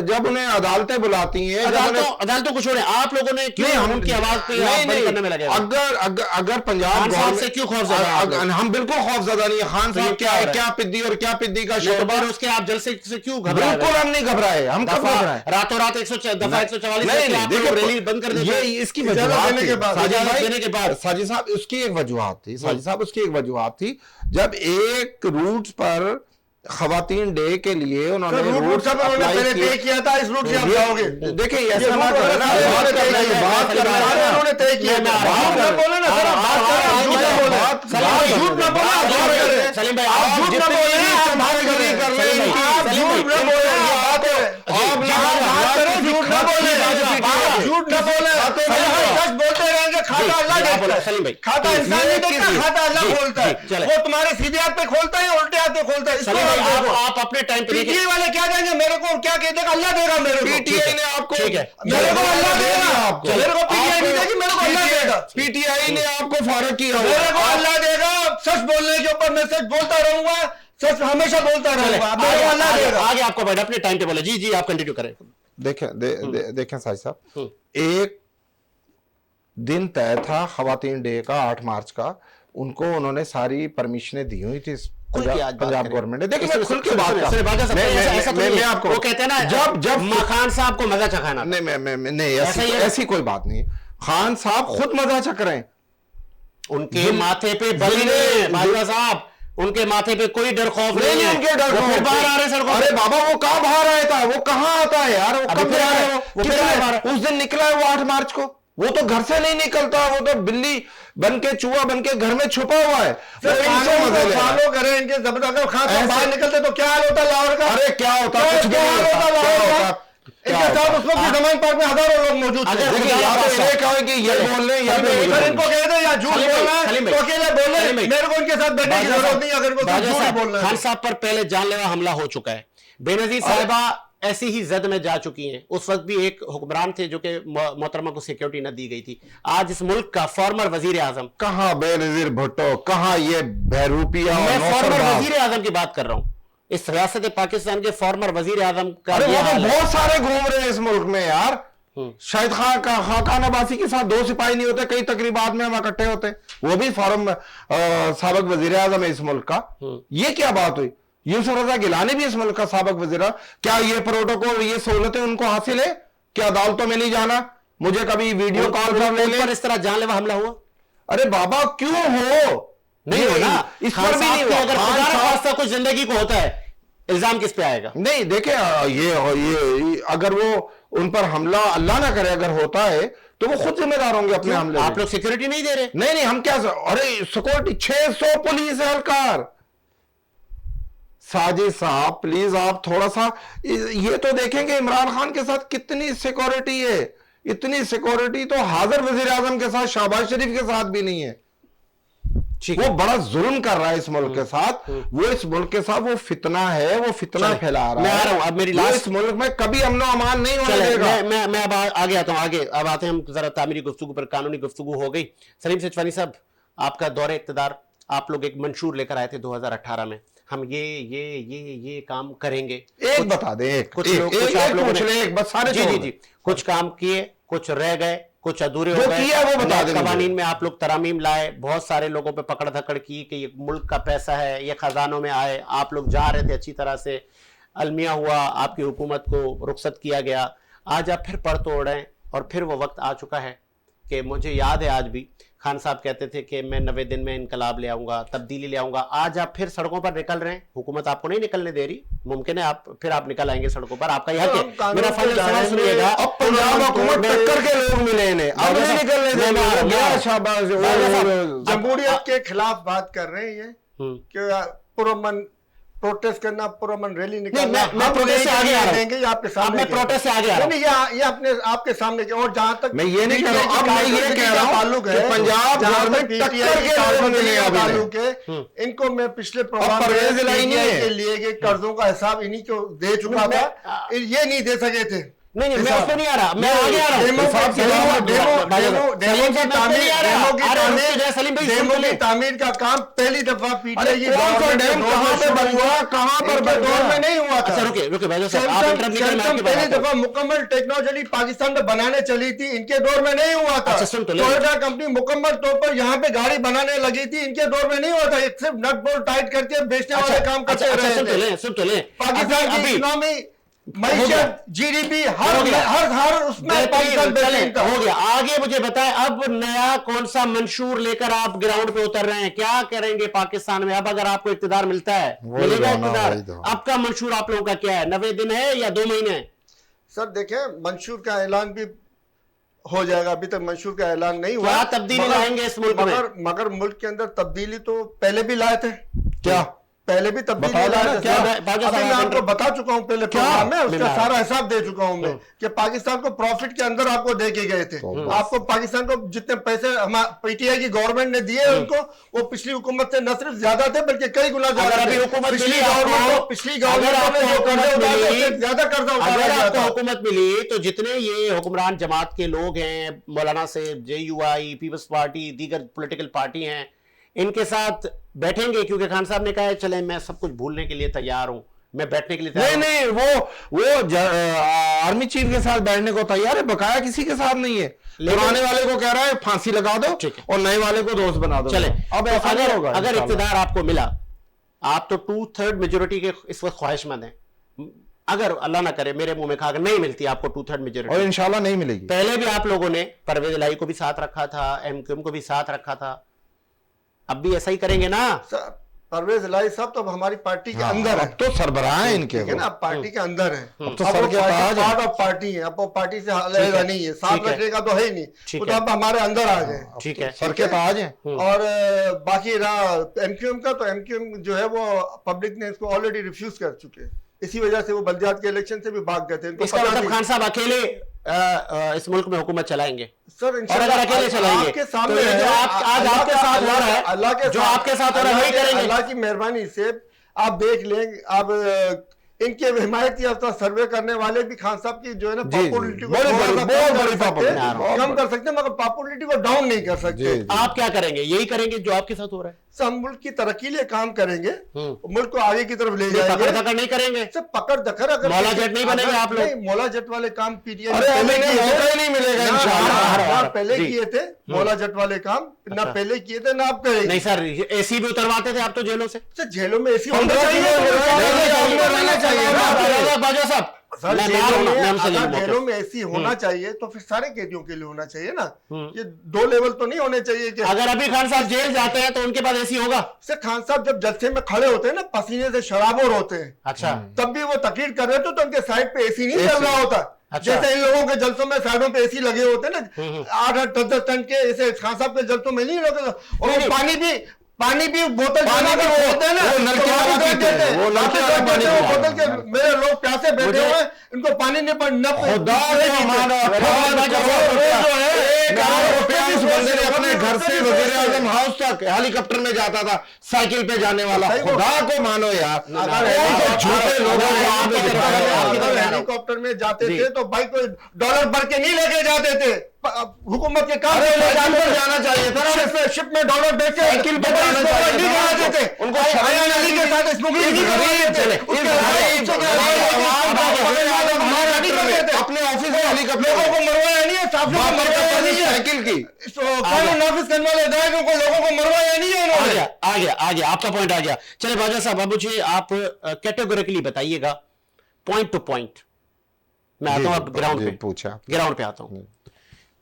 C: जब उन्हें अदालतें बुलाती हैं,
A: अदालतों को छोड़े, आप लोगों ने क्यों हम उनकी आवाज पे आप बंद करने में लगे?
C: अगर पंजाब
A: खान साहब
C: गवर्नमेंट
A: से क्यों खौफजदा हैं आप लोग?
C: हम बिल्कुल खौफजदा नहीं है। खान
A: तो ये
C: साहब
A: क्या
C: क्या
A: हो
C: है,
A: रहा है?
C: क्या पिद्दी और क्या पिद्दी का
A: तो
C: शोरबा।
A: फिर उसके आप जलसे से क्यों घबराए?
C: बिल्कुल हम नहीं घबराए। हम कब घबराए?
A: रातों रात 144
C: नहीं,
A: आप
C: देखो,
A: लोग रैली बंद कर देते
C: ये
A: हैं।
C: इसकी
B: इजाजत
C: वजूहत
B: देने
C: थी।
B: के बाद।
C: साजिद
A: इजाजत
C: भाई,
A: देने के बाद।
C: साजिद साहब उसकी एक वजूहत थी। साजिद साहब उसकी एक वजूहत थी, जब एक रूट पर खवातीन डे के लिए उन्होंने
B: रूट सब उन्होंने
C: अप्लाई
B: पहले
C: किए।
B: तय किया था, इस रूट से आप जाओगे।
C: देखिए
B: ये
C: ऐसा मत
B: रूट
C: करो ना,
B: उन्होंने
C: बात
B: तय
C: करना
B: किया।
C: है, बात करना है।
B: अरे उन्होंने तय किया था। झूठ ना बोले ना सर, आप बात करें, आप झूठ ना बोले। आप झूठ ना बोले, आप बात करें।
A: सलीम भाई,
B: आप झूठ ना बोले, आप बात
C: इस्तेमालगिरी
B: करें।
C: कर रहे हैं।
B: आप झूठ ना बोले, आप बात करें।
C: आप
B: बात करें, झूठ ना बोले, झूठ ना बोले। सच बोलते रहेंगे, खाता अल्लाह देखता है।
A: सलीम भाई,
B: खाता इंसान नहीं देखता, खाता अल्लाह
A: जी,
B: खोलता
A: जी,
B: है।
A: चले।
B: वो तुम्हारे सीधे हाथ पे खोलता है, उल्टे हाथ पे खोलता है। इसको
A: सलीम भाई,
B: आप देखो।
A: आप अपने टाइम पे
B: पीटीआई वाले क्या देंगे मेरे को, क्या कह देगा? अल्लाह देगा मेरे को।
C: पीटीआई ने आपको,
A: ठीक है।
B: मेरे को अल्लाह देगा।
C: आपको,
B: मेरे को पीटीआई नहीं देगी, मेरे को अल्लाह देगा।
C: पीटीआई ने आपको फारग किया
B: मेरे को
C: होगा।
B: अल्लाह देगा। सच बोलने के ऊपर मैं सच बोलता रहूंगा, सच हमेशा बोलता रहूंगा। मेरे को अल्लाह देगा।
A: आगे आपको बैठ अपने टाइम पे बोले। जी जी, आप कंटिन्यू करें।
C: देखें साहिब साहब, एक दिन तय था खवातीन डे का 8 मार्च का। उनको उन्होंने सारी परमिशनें दी हुई थी पंजाब गवर्नमेंट ने। देखिए मैं खुल के बात कर, मैं आपको,
A: वो कहते हैं ना,
C: जब
A: खान साहब को मजा चखाना।
C: नहीं, ऐसी कोई बात नहीं। खान साहब खुद मजा चख रहे हैं।
A: उनके माथे पे बली नहीं, बाजवा साहब, उनके माथे पे कोई डर खौफ नहीं है।
C: उनके डर
A: वो फिर बाहर आ रहे सड़कों पे।
C: अरे बाबा, वो कहाँ बाहर आया था? वो कहाँ आता है यार? वो
A: अभी
C: कब
A: फिर
C: आ
A: आ
C: रहा
A: रहा
C: है?
A: है, वो फिर आ रहा है।
C: उस दिन निकला है वो 8 मार्च को। वो तो घर से नहीं निकलता, वो तो बिल्ली बन के, चूहा बन के घर में छुपा हुआ है। वो इनसे मजे ले रहा है।
B: फॉलो करें इनके जब अगर खान साहब बाहर निकलते तो क्या हाल होता लाहौर का?
C: अरे क्या होता? कुछ भी
B: क्या
C: नहीं
B: हाल
C: होता।
B: होता
C: क्या
B: लाहौर
C: होता?
B: का? इनके साथ उस वक्त जमान पार्क में हजारों लोग मौजूद थे।
C: देखिए, या तो इन्हें कहो कि ये बोल रहे हैं, या फिर
B: अगर इनको कह दे या झूठ
A: सलीम भाई,
B: बोलना है
A: सलीम भाई,
B: तो अकेले बोले।
A: सलीम भाई,
B: मेरे को उनके साथ बैठने की जरूरत नहीं, अगर इनको
A: बाजवा
B: झूठ
A: साहब,
B: बोलना
A: खान
B: है।
A: साहब पर पहले जानलेवा हमला हो चुका है। बेनजीर साहिबा ऐसी ही जद में जा चुकी हैं। उस वक्त भी एक हुक्मरान थे जो कि मोहतरमा को सिक्योरिटी न दी गई थी। आज इस मुल्क का फॉर्मर वजीर आजम,
C: कहाँ बेनजीर भुट्टो, कहाँ ये बहरूपिया,
A: मैं फॉर्मर वजीर आजम की बात कर रहा हूं। इस रियासत पाकिस्तान के फॉर्मर वजीर आजम का
C: अरे
A: ये
C: वो तो
A: हाल है।
C: बहुत सारे घूम रहे हैं इस मुल्क में यार। शाहिद खान अब्बासी के साथ 2 सिपाही नहीं होते, कई तकरीबात में हम इकट्ठे होते। वो भी फॉरम साबिक वजीर आजम है इस मुल्क का। ये क्या बात हुई? यूसुफ रजा गिलानी भी इस मुल्क का साबिक वजीर। क्या ये प्रोटोकॉल, ये सहूलतें उनको हासिल है? क्या अदालतों में नहीं जाना? मुझे कभी वीडियो कॉल कर ले
A: पर इस तरह जानलेवा हमला हुआ
C: अरे बाबा क्यों हो?
A: नहीं हो ना।
C: इस पर भी नहीं हुआ।
A: अगर
C: खान
A: खुदा न
C: साहब-
A: खास्ता कुछ जिंदगी को होता है, इल्जाम किस पे आएगा?
C: नहीं देखे, ये अगर वो उन पर हमला अल्लाह ना करे अगर होता है तो वो खुद जिम्मेदार होंगे अपने हमले।
A: आप लोग सिक्योरिटी नहीं दे रहे?
C: नहीं, हम क्या, अरे सिक्योरिटी 600 पुलिस एहलकार। साजिद साहब प्लीज आप थोड़ा सा ये तो देखेंगे इमरान खान के साथ कितनी सिक्योरिटी है। इतनी सिक्योरिटी तो हाजिर वजीर आजम के साथ, शहबाज शरीफ के साथ भी नहीं है। वो बड़ा जुल्म कर रहा है इस मुल्क के साथ। वो इस मुल्क के साथ वो फितना है, वो फितना फैला रहा है।
A: मैं आ रहा हूं, अब मेरी
C: वो इस मुल्क में कभी अमन अमान नहीं होने देगा।
A: मैं अब आगे आता हूं। आगे अब आते हैं हम जरा तामीरी गुफ्तगू पर। कानूनी गुफ्तगू हो गई। सलीम सिचवानी साहब, आपका दौरे इक़्तिदार, आप लोग एक मंशूर लेकर आए थे 2018 में। हम ये काम करेंगे।
C: एक बता दे, एक
A: कुछ लोग, कुछ आप लोगों ने,
C: एक बस सारे
A: जी
C: छोड़
A: जी
C: दे।
A: जी, कुछ काम किए, कुछ रह गए, कुछ अधूरे हो
C: जो
A: गए।
C: किया वो बता दे मुझे।
A: कवानीन में आप लोग तरामीम लाए, बहुत सारे लोगों पे पकड़ धकड़ की कि ये मुल्क का पैसा है, ये खजानों में आए, आप लोग जा रहे थे अच्छी तरह से, अलमिया हुआ, आपकी हुकूमत को रुखसत किया गया, आज आप फिर पढ़ तोड़ रहे हैं। और फिर वो वक्त आ चुका है कि मुझे याद है आज भी खान साहब कहते थे कि मैं 90 दिन में इनकलाब ले आऊंगा, तब्दीली ले आऊंगा। आज आप फिर सड़कों पर निकल रहे हैं, हुकूमत आपको नहीं निकलने दे रही, मुमकिन है आप निकल आएंगे सड़कों पर, आपका यह है। मेरा फाइनल सवाल सुनिएगा।
C: अब पंजाब हुकूमत टक्कर के लोग मिले ने, अब नहीं निकलने देंगे। शाबाश,
B: जमहूरियत के खिलाफ बात कर रहे हैं ये कि पुरअमन प्रोटेस्ट करना, पुरअमन रैली निकालना।
A: मैं प्रोटेस्ट से आगे आ रहा
B: देंगे, ये आपके सामने।
A: मैं प्रोटेस्ट से आगे आ रहा हूं।
B: नहीं, ये अपने आपके सामने के। और जहां तक
C: मैं ये नहीं कह रहा हूं, अब मैं ये कह रहा हूं कि पंजाब गवर्नमेंट टक्कर के लोग मिले
B: ताल्लुक है, इनको मैं पिछले प्रोग्राम में के लिए गए कर्जों का हिसाब इन्हीं को दे चुका था, ये नहीं दे सके थे।
A: नहीं, मैं उसमें नहीं आ रहा, मैं आगे आ रहा हूं।
B: डेमो की तामीर का काम पहली दफा पीटीआई की
C: कहां पे बन हुआ, कहां पर
B: दौर में नहीं हुआ था।
A: रुके भाई साहब, आप इंटरप्ट नहीं करें, मैं आपकी बात
B: पहली दफा मुकम्मल टेक्नोलॉजी पाकिस्तान में बनाने चली थी, इनके दौर में नहीं हुआ था। टोयोटा कंपनी मुकम्मल तौर पर यहाँ पे गाड़ी बनाने लगी थी, इनके दौर में नहीं हुआ था। सिर्फ नट बोल्ट टाइट करके बेचने वाले काम करते रहे थे। पाकिस्तान की इकोनॉमी, मईशत, जीडीपी हर उसमें पाकिस्तान
A: हो गया। आगे मुझे बताएं, अब नया कौन सा मंशूर लेकर आप ग्राउंड पे उतर रहे हैं, क्या करेंगे पाकिस्तान में? अब अगर आपको इक्तिदार मिलता है, मिलेगा इक्तिदार, आपका मंशूर आप लोगों का क्या है? 90 दिन है या 2 महीने?
B: सर देखें, मंशूर का ऐलान भी हो जाएगा, अभी तक मंशूर का ऐलान नहीं हुआ।
A: तब्दीली लाएंगे इस मुल्क में?
B: मगर मुल्क के अंदर तब्दीली तो पहले भी लाए थे।
C: क्या
B: पहले भी तब्दीली लाए थे?
A: क्या
B: अभी मैं आपको बता चुका हूं पहले प्रोग्राम में, उसका सारा हिसाब दे चुका हूं मैं कि पाकिस्तान को प्रॉफिट के अंदर आपको दे के गए थे। आपको पाकिस्तान को जितने पैसे पीटीआई की गवर्नमेंट ने दिए उनको, वो पिछली हुकूमत से न सिर्फ ज्यादा थे बल्कि कई गुना ज्यादा।
A: पिछली गवर्नमेंट
B: पिछली गवर्नमेंट ने जो कर्जा उठाया, ज्यादा कर्जा उठाया।
A: आपको हुकूमत मिली तो जितने ये हुक्मरान जमात के लोग हैं, मौलाना से JUI, पीपल्स पार्टी, दीगर पॉलिटिकल पार्टी हैं, इनके साथ बैठेंगे? क्योंकि खान साहब ने कहा है चले मैं सब कुछ भूलने के लिए तैयार हूं, मैं बैठने के लिए तैयार।
C: नहीं, वो आर्मी चीफ के साथ बैठने को तैयार है, बकाया किसी के साथ नहीं है। पुराने वाले को कह रहा है फांसी लगा दो और नए वाले को दोस्त बना दो।
A: चले,
C: अब ऐसा नहीं होगा।
A: अगर इक्तिदार आपको मिला, आप तो 2/3 मेजोरिटी के इस वक्त ख्वाहिशमंद हैं। अगर अल्लाह ना करे मेरे मुंह में खा नहीं मिलती आपको 2/3 मेजोरिटी, और
C: इंशाल्लाह नहीं मिलेगी।
A: पहले भी आप लोगों ने परवेज इलाही को भी साथ रखा था, MQM को भी साथ रखा था, अब भी ऐसा ही करेंगे ना?
B: परवेज इलाही साहब तो हमारी पार्टी के अंदर है,
C: तो सरबराह है इनके,
B: है ना, पार्टी के अंदर है।
C: तो सर के ताज
B: पार्ट ऑफ पार्टी है, अब वो पार्टी से अलग नहीं है, साथ रखने का तो है ही नहीं, तो अब हमारे अंदर आ गए।
A: ठीक है,
C: सर के ताज है।
B: और बाकी रहा MQM का, तो MQM जो है वो पब्लिक ने इसको ऑलरेडी रिफ्यूज कर चुके हैं, इसी वजह से वो बल्दियात के इलेक्शन से भी भाग गए थे।
A: इसका मतलब खान साहब अकेले इस मुल्क में हुकूमत चलाएंगे
B: सर,
A: और अगर अकेले चलाएंगे
B: आपके सामने
A: तो जो आज आपके साथ हो रहा है,
B: अल्लाह के
A: जो आपके साथ हो रहा है वही करेंगे।
B: अल्लाह की मेहरबानी से आप देख लेंगे। अब इनके हिमायती याफ्ता सर्वे करने वाले भी खान साहब की जो है ना पॉपुलरिटी को कम कर सकते हैं, मगर पॉपुलरिटी को डाउन नहीं कर सकते।
A: आप क्या करेंगे? यही करेंगे जो आपके साथ हो रहा है।
B: हम मुल्क की तरक्की लिए काम करेंगे, मुल्क को आगे की तरफ ले जाएंगे।
A: पकड़ धक्कर नहीं करेंगे,
B: सब पकड़ धक्कर। अगर
A: मौला जट नहीं बनेंगे आप लोग।
B: मौला जट वाले काम पीटीआई
C: नहीं मिलेगा इंशाल्लाह।
B: पहले किए थे मौला जट वाले काम, ना पहले किए थे ना आप करेंगे।
A: नहीं सर, AC भी उतरवाते थे आप तो जेलों से।
B: जेलों में AC होना चाहिए। जेलों में ऐसी होना चाहिए तो फिर सारे कैदियों के लिए होना चाहिए ना। ये 2 लेवल तो नहीं होने चाहिए कि
A: अगर अभी खान साहब जेल जाते हैं तो उनके पास AC होगा?
B: से खान साहब जब जलसे में खड़े होते हैं ना, पसीने से शराबोर होते हैं,
A: अच्छा,
B: तब भी वो तकरीर कर रहे थे तो उनके साइड पे AC नहीं चल रहा होता।
A: अच्छा।
B: जैसे इन लोगों के जलसों में साइडों पे AC लगे होते हैं ना, 8-10 टन के, ऐसे खान साहब के जलसों में नहीं लगे। और पानी भी बोतल होते हैं ना, बोतल के मेरे लोग प्यासे बैठे हुए हैं, इनको पानी नहीं
C: अपने घर से वज़ीर-ए-आज़म हाउस तक हेलीकॉप्टर में जाता था, साइकिल पे जाने वाला। खुदा को मानो यार,
B: झूठे लोग हेलीकॉप्टर में जाते थे तो भाई कोई डॉलर भर के नहीं लेके जाते थे, हुकूमत के काम
C: जाना चाहिए था।
B: शिप में डॉलर बेच के
C: साइकिल पे जाना चाहिए।
B: थे,
C: उनको
B: आयान अली के साथ स्मगलिंग नहीं करवाते थे,
C: अपने ऑफिस में हेलीकॉप्टर
B: लोगों को मरवाया नहीं है, मरवाया नहीं है
C: साइकिल की
B: कानून नाफिज करने वाले विधायकों को, लोगों को मरवाया नहीं है इन्होंने।
A: आ गया आपका पॉइंट आ गया। चले बाजा साहब, बाबू जी आप कैटेगोरिकली बताइएगा, पॉइंट टू पॉइंट। मैं आता हूं अब ग्राउंड पे,
C: पूछा
A: ग्राउंड पे आता हूं।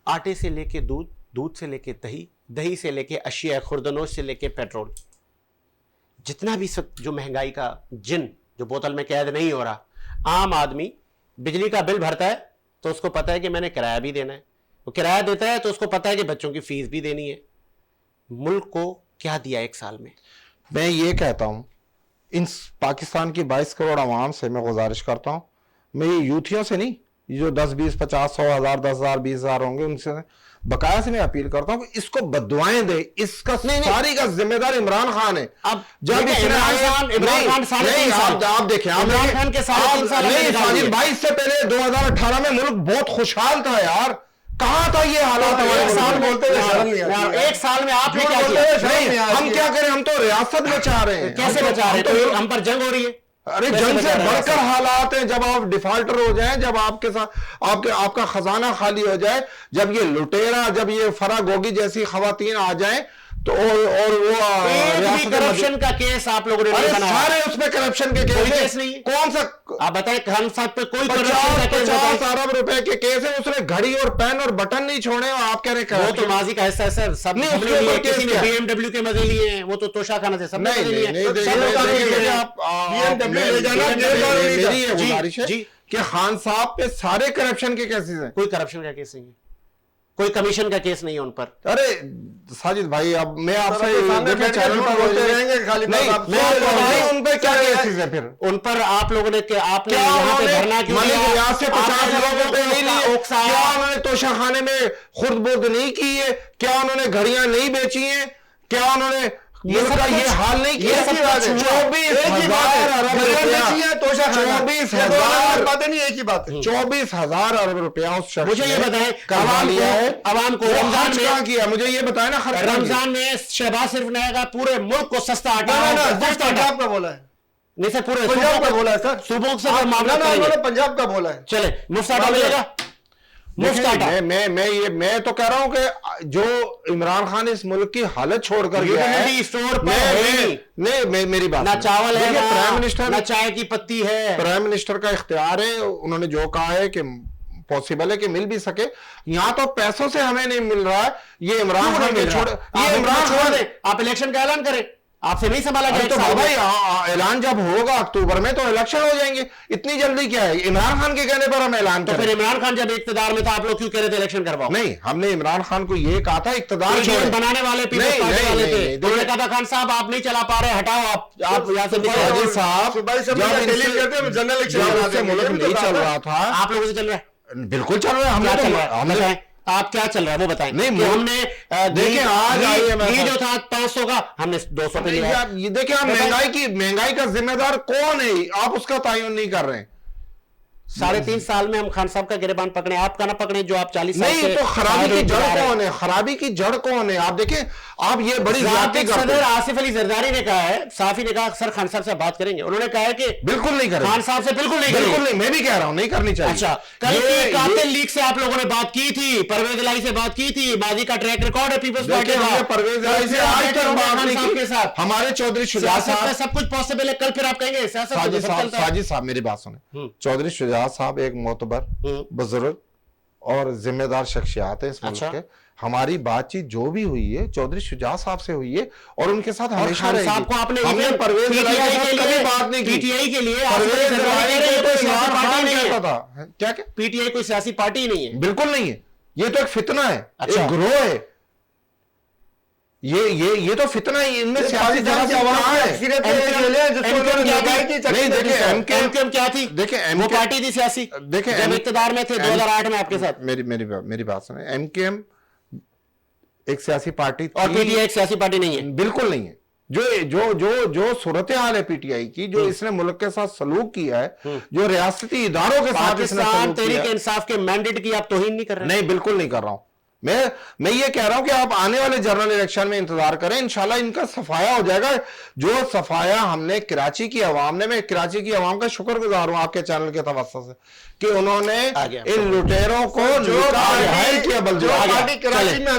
A: आटे से लेके दूध, दूध से लेके दही, दही से लेके अशिया खुर्दनोश से लेके पेट्रोल, जितना भी सब जो महंगाई का जिन जो बोतल में कैद नहीं हो रहा, आम आदमी बिजली का बिल भरता है तो उसको पता है कि मैंने किराया भी देना है, वो किराया देता है तो उसको पता है कि बच्चों की फीस भी देनी है। मुल्क को क्या दिया एक साल में?
C: मैं ये कहता हूं, इन पाकिस्तान की 22 करोड़ आवाम से मैं गुजारिश करता हूं, मैं ये यूथियों से नहीं, ये जो 10, 20, 50, 100, 1000, 10,000, 20,000 होंगे, उनसे बकाया से मैं अपील करता हूं कि इसको बददुआएं दे। इसका सारी का जिम्मेदार इमरान खान है।
A: अब
C: जब
A: इमरान खान साढ़े 3 साल,
C: आप देखें,
A: इमरान खान के साढ़े 3 साल
C: नहीं साजिद भाई, इससे पहले 2018 में मुल्क बहुत खुशहाल था यार, कहां था ये हालात?
B: एक साल बोलते हुए शर्म नहीं आती।
A: एक साल में आपने क्या
B: बोलते हुए
A: किया?
B: शर्म नहीं आती।
C: हम क्या करें, हम तो रियासत बचा रहे हैं।
A: कैसे बचा रहे हैं? हम पर जंग हो रही है।
C: अरे जंग से बढ़कर हालात हैं, जब आप डिफॉल्टर हो जाएं, जब आपके साथ आपका खजाना खाली हो जाए, जब ये लुटेरा, जब ये फरा गोगी जैसी खवातीन आ जाएं, तो और वो
A: करप्शन का केस आप लोगों ने नहीं बनाया।
C: सारे उसमें करप्शन के केस
A: नहीं,
C: कौन सा?
A: आप बताएं, खान साहब पे कोई
C: 50 अरब रुपए के केस है, उसने घड़ी और पेन और बटन नहीं छोड़े, और आप कह रहे हैं
A: वो तो माजी का हिस्सा है सर, सब
C: नहीं,
A: हमने लिए, किसी ने BMW के मजे लिए हैं, वो तो तोशा खाना से सब
C: नहीं, मेरी ये गुजारिश है कि खान साहब पे सारे करप्शन के केसेस हैं।
A: कोई करप्शन का केस नहीं है, कोई कमीशन का केस नहीं है उन पर।
C: अरे साजिद भाई, अब मैं आपसे
B: चैनल पर बोलते रहेंगे खाली,
C: नहीं, मैं उन पे क्या केसेस है फिर?
A: उन पर आप लोगों ने आपने यहाँ पे धरना क्यों दिया?
C: 50 लाख रुपए नहीं लिए? क्या उन्होंने तोशाखाने में खुर्द-बुर्द नहीं की है? क्या उन्होंने घड़ियां नहीं बेची हैं? क्या उन्होंने मुल्क का ये हाल नहीं किया? 24,000 अरब रुपया, 24,000 अरब रुपया उस शख्स
A: मुझे ये बताएं, आवाम को
C: रमजान में किया, मुझे ये बताया ना,
A: रमजान में शहबाज शरीफ ने कहा पूरे मुल्क को सस्ता आटा,
B: पंजाब का बोला है
A: नहीं सर, पूरे
B: पंजाब का बोला है सर,
A: सूबों से मामला
B: पंजाब का बोला है।
A: चले मुफ्त आटा मिलेगा, मुफ्त आटा।
C: मैं तो कह रहा हूं कि जो इमरान खान इस मुल्क की हालत छोड़कर गया है,
A: स्टोर पर
C: नहीं मेरी बात,
A: ना चावल है,
C: प्राइम मिनिस्टर,
A: ना चाय की पत्ती है।
C: प्राइम मिनिस्टर का इख्तियार है, उन्होंने जो कहा है कि पॉसिबल है कि मिल भी सके। यहाँ तो पैसों से हमें नहीं मिल रहा है, ये इमरान खान के छोड़, ये इमरान खान,
A: आप इलेक्शन का ऐलान करें, आपसे नहीं संभाला जाए
C: तो भाई ऐलान जब होगा अक्टूबर में, तो इलेक्शन हो जाएंगे, इतनी जल्दी क्या है? इमरान खान के कहने पर हम ऐलान
A: तो फिर इमरान खान जब इख्तिदार में था, आप लोग क्यों कह रहे थे इलेक्शन करवाओ?
C: नहीं, हमने इमरान खान को ये कहा था इख्तिदार
A: बनाने वाले पीपल्स पार्टी वाले थे, उन्होंने कहा था खान साहब आप नहीं चला पा रहे, हटाओ आप यहाँ से
C: साहब, जनरल मुल्क नहीं चल रहा था,
A: आप लोगों से चल रहा है?
C: बिल्कुल चल रहा है। हमने
A: आप क्या चल रहा है वो बताएं।
C: नहीं,
A: हमने
C: देखिए आज
A: घी जो था 500 का, हमने 200 पे लिया।
C: ये देखिए, आप महंगाई का जिम्मेदार कौन है, आप उसका तायुन नहीं कर रहे हैं।
A: 3.5 साल में हम खान साहब का गिरबान पकड़े, आपका ना पकड़े जो आप 40 साल
C: नहीं, तो खराबी की जड़ कौन है? खराबी की जड़ कौन है? आप देखें, आप ये बड़ी
A: सदर आसिफ अली जरदारी ने कहा है, साफी ने कहा सर खान साहब से बात करेंगे, उन्होंने कहा है कि
C: बिल्कुल नहीं करेंगे,
A: खान साहब से बिल्कुल नहीं,
C: मैं भी कह रहा हूं नहीं करनी चाहिए।
A: अच्छा, कल की कातिल लीग से आप लोगों ने बात की थी, परवेज इलाही से बात की थी, बाजी का ट्रैक रिकॉर्ड है पीपल्स पार्टी का,
C: परवेज इलाही से आज तक बात नहीं की
A: के साथ।
C: हमारे चौधरी शुजात साहब,
A: सब कुछ पॉसिबल है, कल फिर आप कहेंगे
C: साजिद साहब मेरी बात सुने, चौधरी शुजात साहब एक मोतबर बुजुर्ग और जिम्मेदार शख्सियत है इस मुल्क के। हमारी बातचीत जो भी हुई है चौधरी शुजात साहब से हुई है, और उनके साथ हमेशा
A: साहब को आपने
C: परवेज इलाही के साथ कभी बात नहीं की।
A: पीटीआई के लिए
C: परवेज इलाही को इमरान खान कहता था क्या
A: पीटीआई कोई सियासी पार्टी नहीं है,
C: बिल्कुल नहीं है, ये तो एक फितना है, एक गिरोह है, ये तो फितना है, इनमें सियासी जगह से कहां है? नहीं देखिए,
A: एमकेएम क्या थी?
C: देखिए
A: वो पार्टी थी सियासी,
C: देखिए
A: जब इख्तिदार में थे 2008 में आपके साथ।
C: मेरी बात सुने, एमकेएम एक सियासी पार्टी
A: और पीटीआई एक सियासी पार्टी नहीं है,
C: बिल्कुल नहीं है। जो सूरत हाल है पीटीआई की, जो इसने मुल्क के साथ सलूक किया है, जो रियासती इदारों के साथ इसने सलूक किया है,
A: तहरीक इंसाफ के मैंडेट की आप तौहीन नहीं कर रहे?
C: नहीं, बिल्कुल नहीं कर रहा हूं। मैं ये कह रहा हूं कि आप आने वाले जनरल इलेक्शन में इंतजार करें, इंशाल्लाह इनका सफाया हो जाएगा। जो सफाया हमने कराची की आवाम ने, मैं कराची की आवाम का शुक्रगुजार हूं आपके चैनल के तवज्जो से कि उन्होंने इन लुटेरों को
B: जो पार्टी कराची में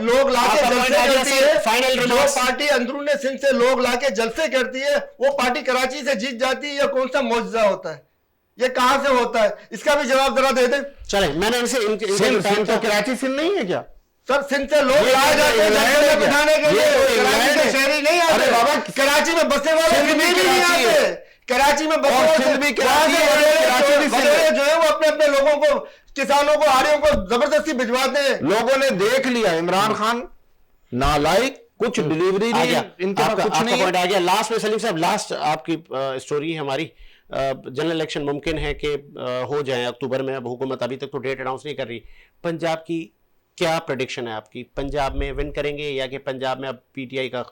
B: लोग लाके जलसे करती है, जो पार्टी अंदरूनी सिंध से लोग लाके जलसे करती है, वो पार्टी कराची से जीत जाती है। ये कौन सा मौजज़ा होता है? ये कहां से होता है? इसका भी जवाब जरा दे दें।
A: चले, मैंने उनसे
C: सिंध तो कराची सिंध नहीं है क्या
B: सर? सिंध से लोग लाए जाते हैं जलसे में बिठाने के लिए, कराची से शहरी नहीं आते।
C: अरे बाबा,
B: कराची में बसने वाले भी नहीं आते। कराची में बसने वाले जो है वो अपने अपने लोगों को, किसानों को, आड़ियों को जबरदस्ती भिजवाते हैं।
C: लोगों ने देख लिया इमरान खान नालायक, कुछ डिलीवरी नहीं, इनके पास कुछ नहीं है।
A: आ गया लास्ट में। सलीम साहब, लास्ट आपकी स्टोरी है हमारी। जनरल इलेक्शन मुमकिन है कि हो जाए अक्टूबर में, अब हुकूमत अभी तक तो डेट अनाउंस नहीं कर रही। पंजाब की क्या प्रेडिक्शन है आपकी? पंजाब में विन करेंगे या कि पंजाब में अब पीटीआई का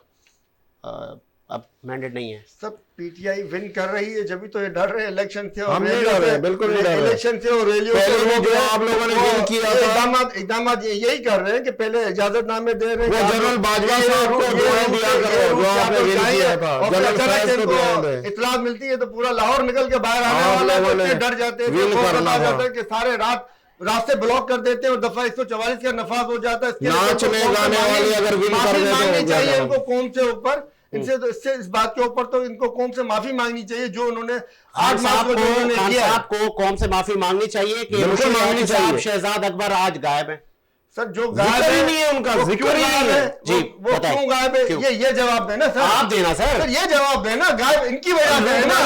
A: अब मैंडेट नहीं है?
B: सब पीटीआई विन कर रही है, जब भी तो ये डर रहे इलेक्शन से।
C: हम नहीं डर रहे, बिल्कुल नहीं डर रहे।
B: इलेक्शन से और रैलियों
C: से जो आप लोगों ने विन किया था,
B: इकदाम यही कर रहे हैं कि पहले इजाजतनामे दे रहे हैं।
C: जनरल बाजवा साहब को दिया करो, जो आपने विन किया था, जनरल साहब को
B: इत्तला मिलती है तो पूरा लाहौर निकल के बाहर आने वाला है, डर जाते हैं कि सारे रात रास्ते ब्लॉक कर देते हैं और दफा 144 का नफाज हो जाता है।
C: नाचने गाने वाले अगर विन कर
B: मांगनी चाहिए इनको कौम से ऊपर, इनसे तो इससे इस बात के ऊपर तो इनको कौम से माफी मांगनी चाहिए जो उन्होंने
A: खान साहब को कौम से माफी मांगनी चाहिए कि
C: मांगनी चाहिए।
A: शहजाद अकबर आज गायब है।
B: सर जो गायब है
C: नहीं है, उनका जिक्र ही नहीं है
A: जी,
B: वो क्यों गायब है? ये जवाब देना सर,
A: आप देना सर,
B: ये जवाब देना। गायब इनकी वजह से है ना।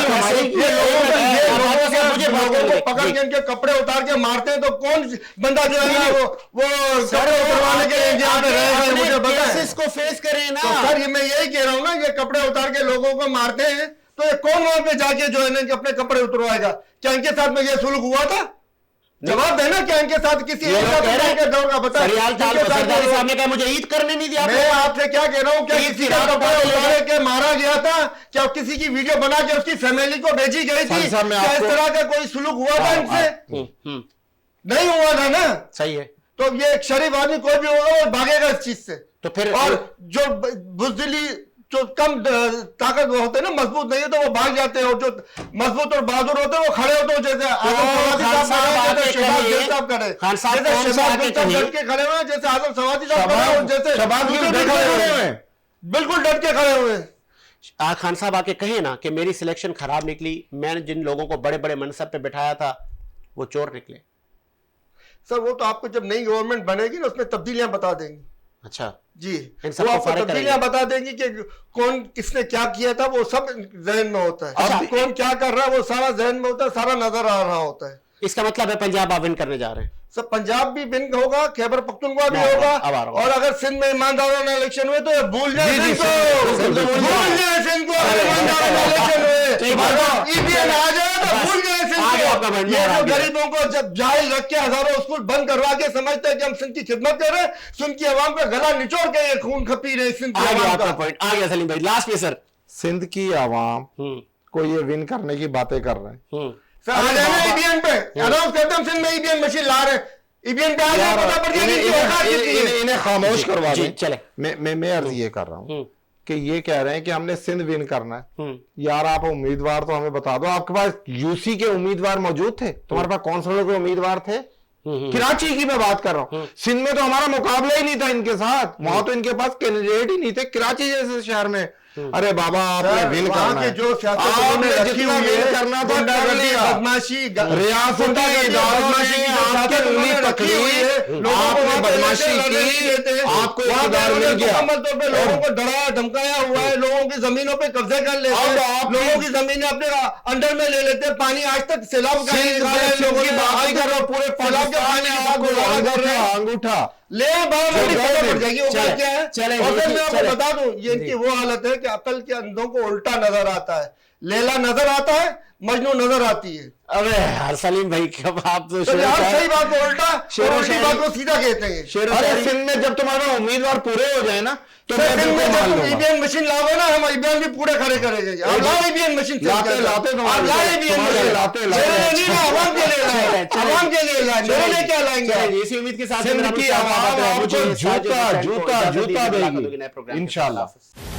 B: लोगों को पकड़ के इनके कपड़े उतार के मारते हैं तो कौन बंदा जो है ना वो कपड़े उतरवाने के लिए यहाँ पे रहेगा? मुझे बताएं,
A: इसको फेस करें ना।
B: तो सर ये मैं यही कह रहा हूँ ना, ये कपड़े उतार के लोगों को मारते हैं तो ये कौन वहां पे जाके जो है ना अपने कपड़े उतरवाएगा? क्या इनके साथ में ये सुलूक हुआ था? जवाब देना, क्या इनके साथ किसी दौर का बता?
A: सरदारी साहब ने कहा मुझे ईद करने नहीं दिया।
B: मैं आपसे क्या कह रहा हूँ, क्या किसी का कपड़ा उतार के मारा गया था? क्या किसी की वीडियो बना के उसकी फैमिली को भेजी गई थी? क्या इस तरह का कोई सुलूक हुआ था इनसे? नहीं हुआ था ना।
A: सही है।
B: तो ये एक शरीफ आदमी कोई भी होगा वो भागेगा इस चीज से।
A: तो फिर
B: और जो बुजदिली, जो कम ताकत होते हैं ना, मजबूत नहीं है तो वो भाग जाते हैं, और जो मजबूत और बहादुर होते हैं वो खड़े होते हैं। जैसे आजम सवादी साहब खड़े, डट के खड़े हुए, जैसे आजम सवादी साहब जैसे बिल्कुल डट के खड़े हुए।
A: खान साहब आके कहे ना कि मेरी सिलेक्शन खराब निकली, मैंने जिन लोगों को बड़े बड़े मनसब पे बिठाया था वो चोर निकले।
B: सर वो तो आपको जब नई गवर्नमेंट बनेगी ना उसमें तब्दीलियां बता देंगी।
A: अच्छा
B: जी, वो आपको तब्दीलियां बता देंगी कि कौन किसने क्या किया था, वो सब जहन में होता है।
A: अच्छा,
B: कौन क्या कर रहा है वो सारा जहन में होता है, सारा नजर आ रहा होता है।
A: इसका मतलब है पंजाब आप विन करने जा रहे हैं?
B: सब पंजाब भी विन होगा, खैबर पख्तूनख्वा भी होगा, और अगर सिंध में ईमानदाराना इलेक्शन हुए तो भूल जाए सिंध को, भूल जाए सिंध को। ईमानदाराना इलेक्शन हुए, ईवीएम आ जाए तो भूल जाए सिंध को। ये जो गरीबों को जब जाहिल रख के हजारों स्कूल बंद करवा के समझते हैं कि हम सिंध की खिदमत कर रहे हैं, सिंध की आवाम का गला निचोड़ के ये खून खपी रहे सिंध की आवाम का।
A: आ गया सलीम भाई, लास्ट में सर।
C: सिंध की आवाम को ये विन करने की बातें कर रहे हैं
B: सर। आ जाए ईवीएम पे अनाउंस करते हम सिंध में ईवीएम मशीन ला रहे हैं, ईवीएम पे आ जाए, पता पड़ जाए
C: इन्हें खामोश करवा दें।
A: चले,
C: मैं अर्ज ये कर रहा हूँ कि ये कह रहे हैं कि हमने सिंध विन करना है। यार आप उम्मीदवार तो हमें बता दो, आपके पास यूसी के उम्मीदवार मौजूद थे? तुम्हारे पास कौंसलर के उम्मीदवार थे? कराची की मैं बात कर रहा हूँ, सिंध में तो हमारा मुकाबला ही नहीं था इनके साथ, वहां तो इनके पास कैंडिडेट ही नहीं थे। कराची जैसे शहर में अरे बाबा आपने विन करना है,
B: जो आपने जितना विन करना था कर लिया। बदमाशी
C: रियासती इदारों ने आपके उंगली पकड़ी, आपने बदमाशी की, आपको इक़्तिदार मिल गया।
B: मुकम्मल तौर पे लोगों को डराया धमकाया हुआ है, लोगों की जमीनों पे कब्जे कर लेते हैं, लोगों की जमीनें अपने अंडर में ले लेते हैं। पानी आज तक सैलाब का लोगों की बात कर रहे हो, पूरे सैलाब के पानी के साथ गुजारा कर रहे हैं।
C: अंगूठा
B: ले पड़ जाएगी, वो क्या है। और फिर मैं आपको बता दूं, ये इनकी वो हालत है कि अकल के अंधों को उल्टा नजर आता है। लैला नजर आता है, मजनू नजर आती है।
A: अरे यार सलीम भाई, कब आप तो
B: तो यार सही बात को उल्टा
A: शेर
B: और
A: शायरी-
B: उल्टी बात को सीधा कहते हैं।
C: अरे सिंध में जब तुम्हारा उम्मीदवार पूरे हो जाए ना तो मैं
B: सिंध
C: बिल्कुल
B: में
C: मान
B: जब
C: लूंगा।
B: ईवीएम मशीन लाओगे ना, हम ईवीएम भी पूरे खड़े करेंगे। आप लाओ ईवीएम मशीन,
C: लाते
B: आप लाए ईवीएम मशीन,
C: लाते
B: मेरे नहीं ना, आवाम के लिए लाए, आवाम के लिए लाए, मेरे लिए क्या लाएंगे?
A: चलिए, इसी उम्मीद के साथ
C: सिंध की आवाम आपको जूता जूता जूता देगी
A: इंशाल्लाह।
C: इंशाल्लाह।